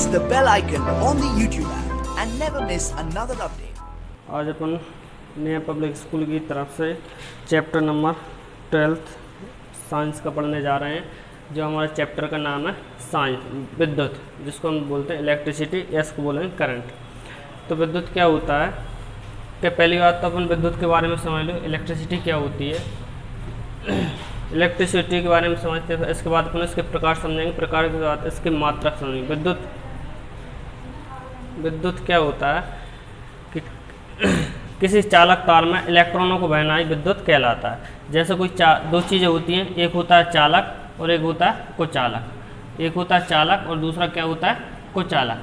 press the bell icon on the YouTube app and never miss another update. आज अपन नया public school की तरफ से चैप्टर नंबर 12 साइंस का पढ़ने जा रहे हैं। जो हमारे चैप्टर का नाम है साइंस विद्युत, जिसको हम बोलते हैं इलेक्ट्रिसिटी, एस को बोलेंगे करंट। तो विद्युत क्या होता है कि पहली बात तो अपन विद्युत के बारे में समझ लो, इलेक्ट्रिसिटी क्या होती है। इलेक्ट्रिसिटी के बारे में समझते हैं, इसके बाद अपन इसके प्रकार समझेंगे, प्रकार के बाद इसकी मात्रा समझेंगे। विद्युत क्या होता है कि किसी चालक तार में इलेक्ट्रॉनों को बहना ही विद्युत कहलाता है। जैसे कोई दो चीज़ें होती हैं, एक होता है चालक और एक होता है कुचालक। एक होता है चालक और दूसरा क्या होता है कुचालक।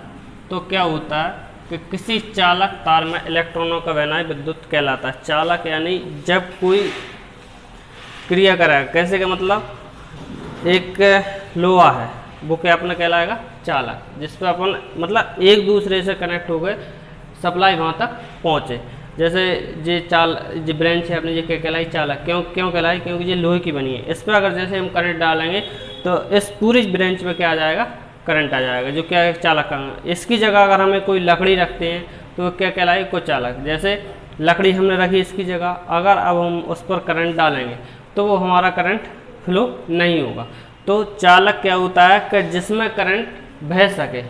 तो क्या होता है कि किसी चालक तार में इलेक्ट्रॉनों का बहना ही विद्युत कहलाता है। चालक यानी जब कोई क्रिया करेगा, कैसे का मतलब, एक लोहा है वो क्या अपना कहलाएगा चालक, जिस पर अपन मतलब एक दूसरे से कनेक्ट हो गए, सप्लाई वहाँ तक पहुँचे। जैसे ये ब्रांच है अपनी, ये क्या कहलाई चालक। क्यों कहलाई? क्योंकि ये लोहे की बनी है। इस पर अगर जैसे हम करंट डालेंगे तो इस पूरी ब्रांच में क्या आ जाएगा, करंट आ जाएगा, जो क्या है चालक का। इसकी जगह अगर हमें कोई लकड़ी रखते हैं तो क्या कहलाई कुचालक। जैसे लकड़ी हमने रखी इसकी जगह, अगर अब हम उस पर करंट डालेंगे तो वो हमारा करंट फ्लो नहीं होगा। तो चालक क्या होता है कि जिसमें करंट बह सके,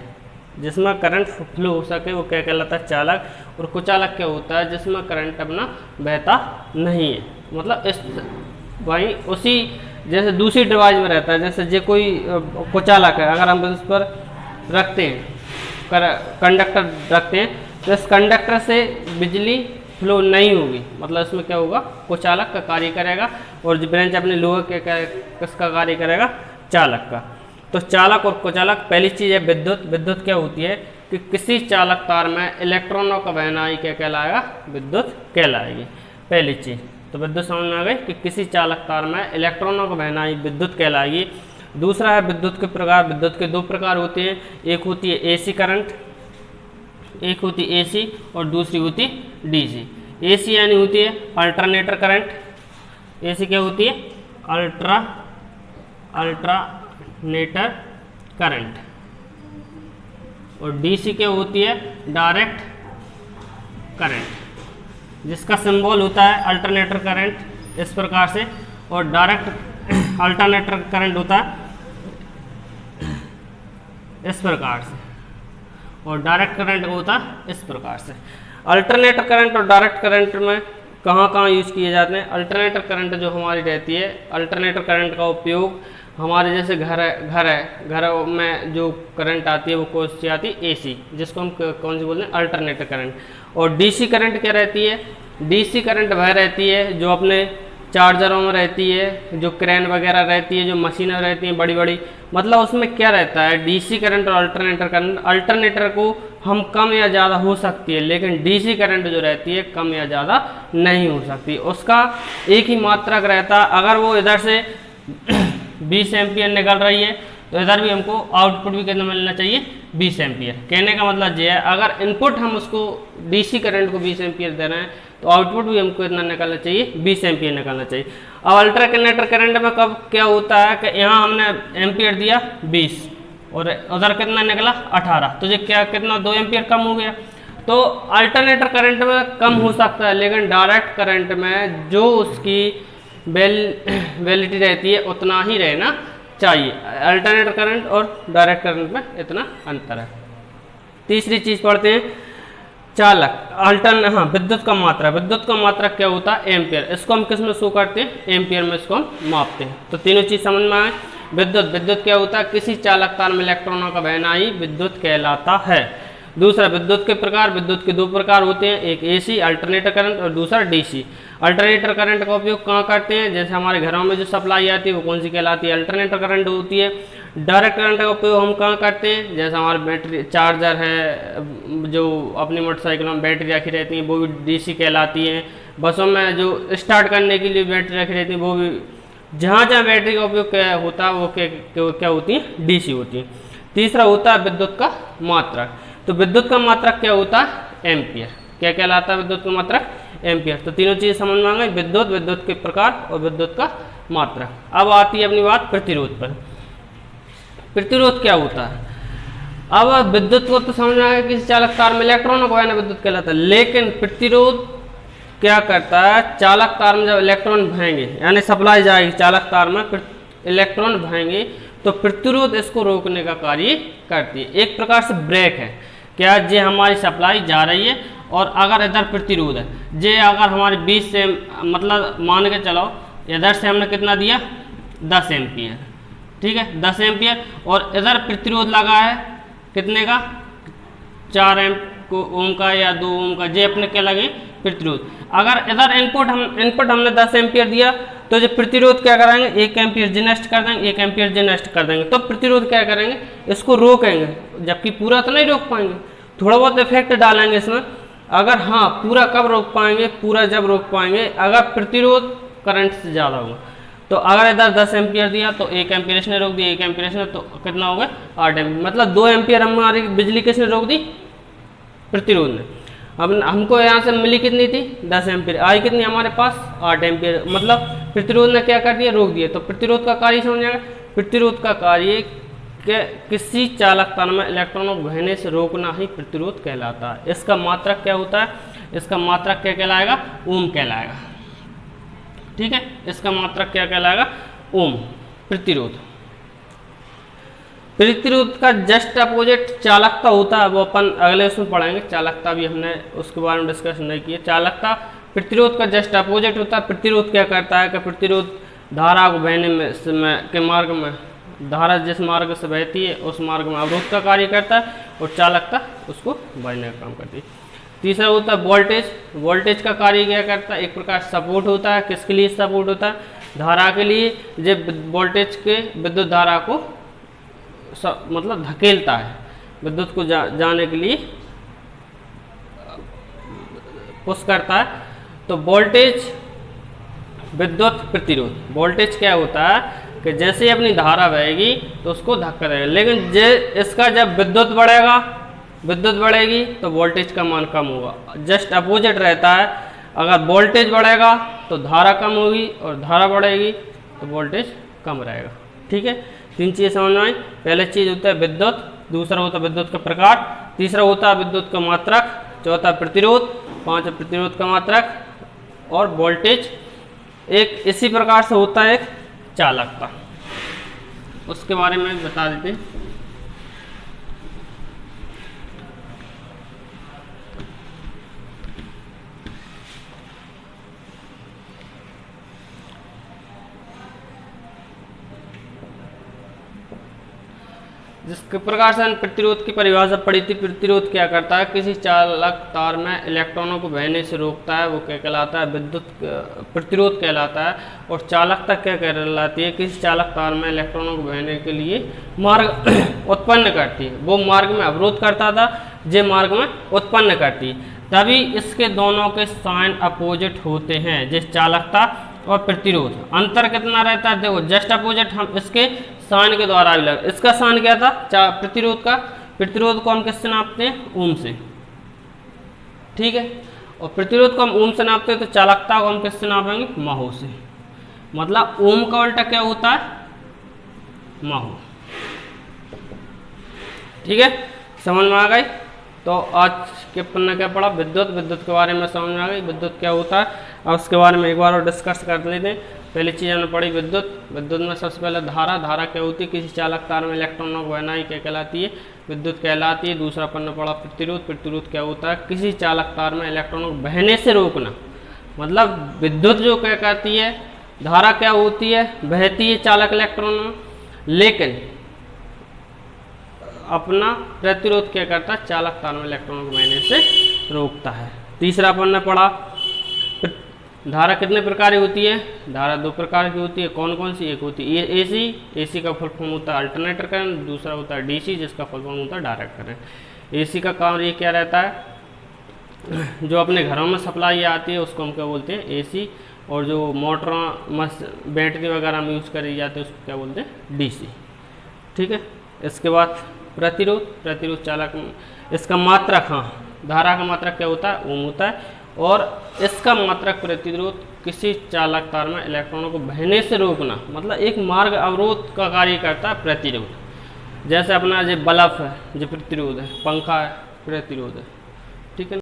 जिसमें करंट फ्लो हो सके, वो क्या कहलाता है चालक। और कुचालक क्या होता है जिसमें करंट अपना बहता नहीं है। मतलब इस वहीं उसी जैसे दूसरी डिवाइस में रहता है। जैसे जो कोई कुचालक है, अगर हम इस पर रखते हैं कंडक्टर रखते हैं तो इस कंडक्टर से बिजली फ्लो नहीं होगी, मतलब इसमें क्या होगा कुचालक का कार्य करेगा। और जो ब्रांच अपने लोहे के किसका कार्य करेगा, चालक का। तो चालक और कुचालक, पहली चीज़ है विद्युत। विद्युत क्या होती है कि किसी चालक तार में इलेक्ट्रॉनों का बहना ही क्या कहलाएगा, विद्युत कहलाएगी, पहली चीज़। तो विद्युत समझ में आ गई कि किसी चालक तार में इलेक्ट्रॉनों का बहना ही विद्युत कहलाएगी। दूसरा है विद्युत के प्रकार। विद्युत के दो प्रकार होते हैं, एक होती है एसी करंट, एक होती है एसी और दूसरी होती है डीसी। एसी यानी होती है अल्टरनेटर करंट। एसी क्या होती है, अल्टरनेटर करंट। और डीसी क्या होती है, डायरेक्ट करंट, जिसका सिंबल होता है अल्टरनेटर करंट इस प्रकार से, और डायरेक्ट अल्टरनेटर करंट होता है इस प्रकार से, और डायरेक्ट करंट होता है इस प्रकार से। अल्टरनेटर करंट और डायरेक्ट करंट में कहाँ यूज़ किए जाते हैं। अल्टरनेटर करंट जो हमारी रहती है, अल्टरनेटर करंट का उपयोग हमारे जैसे घर में जो करंट आती है वो कौन सी आती है, एसी, जिसको हम कौन सी बोलते हैं, अल्टरनेटर करंट। और डीसी करंट क्या रहती है, डीसी करंट वह रहती है जो अपने चार्जरों में रहती है, जो क्रेन वगैरह रहती है, जो मशीनें रहती हैं बड़ी बड़ी, मतलब उसमें क्या रहता है डीसी करंट और अल्टरनेटर करंट। अल्टरनेटर को हम कम या ज़्यादा हो सकती है, लेकिन डीसी करंट जो रहती है कम या ज़्यादा नहीं हो सकती। उसका एक ही मात्रक रहता है। अगर वो इधर से 20 एम्पियर निकल रही है तो इधर भी हमको आउटपुट भी कितना मिलना चाहिए, 20 एम्पियर। कहने का मतलब ये है, अगर इनपुट हम उसको डीसी करंट को 20 एम्पियर दे रहे हैं तो आउटपुट भी हमको इतना निकालना चाहिए, 20 एम्पियर निकालना चाहिए। अब अल्टरनेटर करंट में कब क्या होता है कि यहाँ हमने एम्पियर दिया 20 और उधर कितना निकला 18, तो ये क्या कितना 2 एम्पियर कम हो गया। तो अल्टरनेटर करंट में कम हो सकता है, लेकिन डायरेक्ट करंट में जो उसकी वैलिडिटी रहती है उतना ही रहना चाहिए। अल्टरनेटर करंट और डायरेक्ट करंट में इतना अंतर है। तीसरी चीज़ पढ़ते हैं चालक विद्युत का मात्रा। विद्युत का मात्रा क्या होता है, एम्पियर। इसको हम किस में शो करते हैं, एम्पियर में इसको हम मापते हैं। तो तीनों चीज़ समझ में आए। विद्युत क्या होता है, किसी चालक तार में इलेक्ट्रॉनों का बहना ही विद्युत कहलाता है। दूसरा विद्युत के प्रकार। विद्युत के दो प्रकार होते हैं, एक एसी अल्टरनेटर करंट और दूसरा डीसी। अल्टरनेटर करंट का उपयोग कहाँ करते हैं, जैसे हमारे घरों में जो सप्लाई आती है वो कौन सी कहलाती है, अल्टरनेटर करंट होती है। डायरेक्ट करंट का उपयोग हम कहाँ करते हैं, जैसे हमारे बैटरी चार्जर है, जो अपनी मोटरसाइकिलों में बैटरी रखी रहती है वो भी डीसी कहलाती है। बसों में जो स्टार्ट करने के लिए बैटरी रखी रहती है वो भी, जहाँ बैटरी का उपयोग क्या होता है वो क्या होती है, डीसी होती है। तीसरा होता है विद्युत का मात्रक। तो विद्युत का मात्रक क्या होता है, एम्पियर। क्या कहलाता है विद्युत का मात्रक, एम्पियर। तो तीनों चीज़ समझ में आ गई, विद्युत के प्रकार और विद्युत का मात्रक। अब आती है अपनी बात प्रतिरोध पर। प्रतिरोध क्या होता है, अब विद्युत को तो समझ में आ गया, किसी चालक तार में इलेक्ट्रॉनों को बहना विद्युत कहलाता है। लेकिन प्रतिरोध क्या करता है, चालक तार में जब इलेक्ट्रॉन बहेंगे, यानी सप्लाई जाएगी चालक तार में, इलेक्ट्रॉन बहेंगे, तो प्रतिरोध इसको रोकने का कार्य करती है। एक प्रकार से ब्रेक है। क्या, ये हमारी सप्लाई जा रही है और अगर इधर प्रतिरोध है, ये अगर हमारे 20 से मतलब मान के चलो इधर से हमने कितना दिया 10 एम्पियर, ठीक है 10 एम्पियर, और इधर प्रतिरोध लगा है कितने का 4 ओम का या 2 ओम का, ये अपने क्या लगे प्रतिरोध। अगर इधर इनपुट हमने 10 एम्पियर दिया तो जो प्रतिरोध क्या करेंगे 1 एम्पियर जी नष्ट कर देंगे, 1 एम्पियर जी नष्ट कर देंगे, तो प्रतिरोध क्या करेंगे इसको रोकेंगे, जबकि पूरा तो नहीं रोक पाएंगे, थोड़ा बहुत इफेक्ट डालेंगे इसमें। अगर हाँ पूरा कब रोक पाएंगे, पूरा जब रोक पाएंगे अगर प्रतिरोध करंट से ज़्यादा होगा। तो अगर इधर 10 एम्पियर दिया तो 1 एम्पियर इसने रोक दिया, 1 एम्पियर इसने, तो कितना हो गया 8 एम्पियर, मतलब 2 एम्पियर हमारी बिजली किसने रोक दी, प्रतिरोध ने। अब हमको यहाँ से मिली कितनी थी 10 एम्पियर, आई कितनी हमारे पास 8 एम्पियर, मतलब प्रतिरोध ने क्या कर दिया रोक दिया। तो प्रतिरोध का कार्य समझेगा, प्रतिरोध का कार्य के किसी चालक तार में इलेक्ट्रॉनों को बहने से रोकना ही प्रतिरोध कहलाता है। इसका मात्रक क्या होता है, इसका मात्रक क्या कहलाएगा, ओम कहलाएगा, ठीक है, इसका मात्रक क्या कहलाएगा ओम। प्रतिरोध, प्रतिरोध का जस्ट अपोजिट चालकता होता है, वो अपन अगले उसमें पढ़ेंगे, चालकता भी हमने उसके बारे में डिस्कस नहीं किया। चालकता प्रतिरोध का जस्ट अपोजिट होता है। प्रतिरोध क्या करता है कि प्रतिरोध धारा को बहने में के मार्ग में, धारा जिस मार्ग से बहती है उस मार्ग में अवरोध का कार्य करता है, और चालकता उसको बहने का काम करती है। तीसरा होता है वोल्टेज। वोल्टेज का कार्य क्या करता है, एक प्रकार सपोर्ट होता है। किसके लिए सपोर्ट होता है, धारा के लिए। जब वोल्टेज के विद्युत धारा को मतलब धकेलता है, विद्युत को जाने के लिए पुश करता है। तो वोल्टेज विद्युत प्रतिरोध, वोल्टेज क्या होता है कि जैसे ही अपनी धारा बहेगी तो उसको धक्का देगा, लेकिन इसका जब विद्युत बढ़ेगी तो वोल्टेज का मान कम होगा। जस्ट अपोजिट रहता है, अगर वोल्टेज बढ़ेगा तो धारा कम होगी और धारा बढ़ेगी तो वोल्टेज कम रहेगा, ठीक है। 3 चीज़ें समझ में आई। पहले चीज़ होता है विद्युत, दूसरा होता है विद्युत का प्रकार, तीसरा होता है विद्युत का मात्रक, चौथा प्रतिरोध, पांचवा प्रतिरोध का मात्रक, और वोल्टेज। एक इसी प्रकार से होता है एक चालकता, उसके बारे में बता देते हैं। जिस प्रकार से प्रतिरोध की परिभाषा पड़ी थी, प्रतिरोध क्या करता है, किसी चालक तार में इलेक्ट्रॉनों को बहने से रोकता है, वो क्या कहलाता है विद्युत प्रतिरोध कहलाता है। और चालकता क्या कहलाती है, किसी चालक तार में इलेक्ट्रॉनों को बहने के लिए मार्ग उत्पन्न करती है। वो मार्ग में अवरोध करता था, जे मार्ग में उत्पन्न करती है, तभी इसके दोनों के साइन अपोजिट होते हैं, जिस चालकता और प्रतिरोध। अंतर कितना रहता है, देखो जस्ट अपोजिट हम इसके साइन के द्वारा भी लगा। इसका साइन क्या था प्रतिरोध का, प्रतिरोध को हम किससे नापते हैं ओम से, ठीक है, और प्रतिरोध को हम ओम से नापते हैं, तो चालकता को हम किससे नापेंगे महो से। मतलब ओम का उल्टा क्या होता है महो, ठीक है, समझ में आ गई। तो आज के पन्ना क्या पढ़ा, विद्युत, विद्युत के बारे में समझ में आ गई, विद्युत क्या होता है, और उसके बारे में एक बार और डिस्कस कर लेते हैं। पहली चीज़ हमने पढ़ी विद्युत। विद्युत में सबसे पहले धारा, धारा क्या होती है, किसी चालक तार में इलेक्ट्रॉनों को बहना ही क्या कहलाती है, विद्युत कहलाती है। दूसरा पन्ना पढ़ा प्रतिरोध। प्रतिरोध क्या होता है, किसी चालक तार में इलेक्ट्रॉनों को बहने से रोकना। मतलब विद्युत जो क्या कहती है, धारा क्या होती है, बहती है चालक इलेक्ट्रॉनों में, लेकिन अपना प्रतिरोध क्या करता है, चालक तार में इलेक्ट्रॉनों को बहने से रोकता है। तीसरा पन्ना पढ़ा धारा कितने प्रकार की होती है, धारा 2 प्रकार की होती है। कौन कौन सी, एक होती है एसी, एसी का फुल फॉर्म होता है अल्टरनेटर करंट, दूसरा होता है डीसी जिसका फुल फॉर्म होता है डायरेक्ट करंट। एसी का काम ये क्या रहता है, जो अपने घरों में सप्लाई आती है उसको हम क्या बोलते हैं एसी, और जो मोटरों बैटरी वगैरह में यूज़ करी जाती है उसको क्या बोलते हैं डीसी, ठीक है। इसके बाद प्रतिरोध। प्रतिरोध चालक, इसका मात्रक, हाँ धारा का मात्रक क्या होता है ओम होता है, और इसका मात्रक प्रतिरोध किसी चालक तार में इलेक्ट्रॉनों को बहने से रोकना, मतलब एक मार्ग अवरोध का कार्य करता है प्रतिरोध। जैसे अपना जो बल्ब है जो प्रतिरोध है, पंखा है प्रतिरोध है।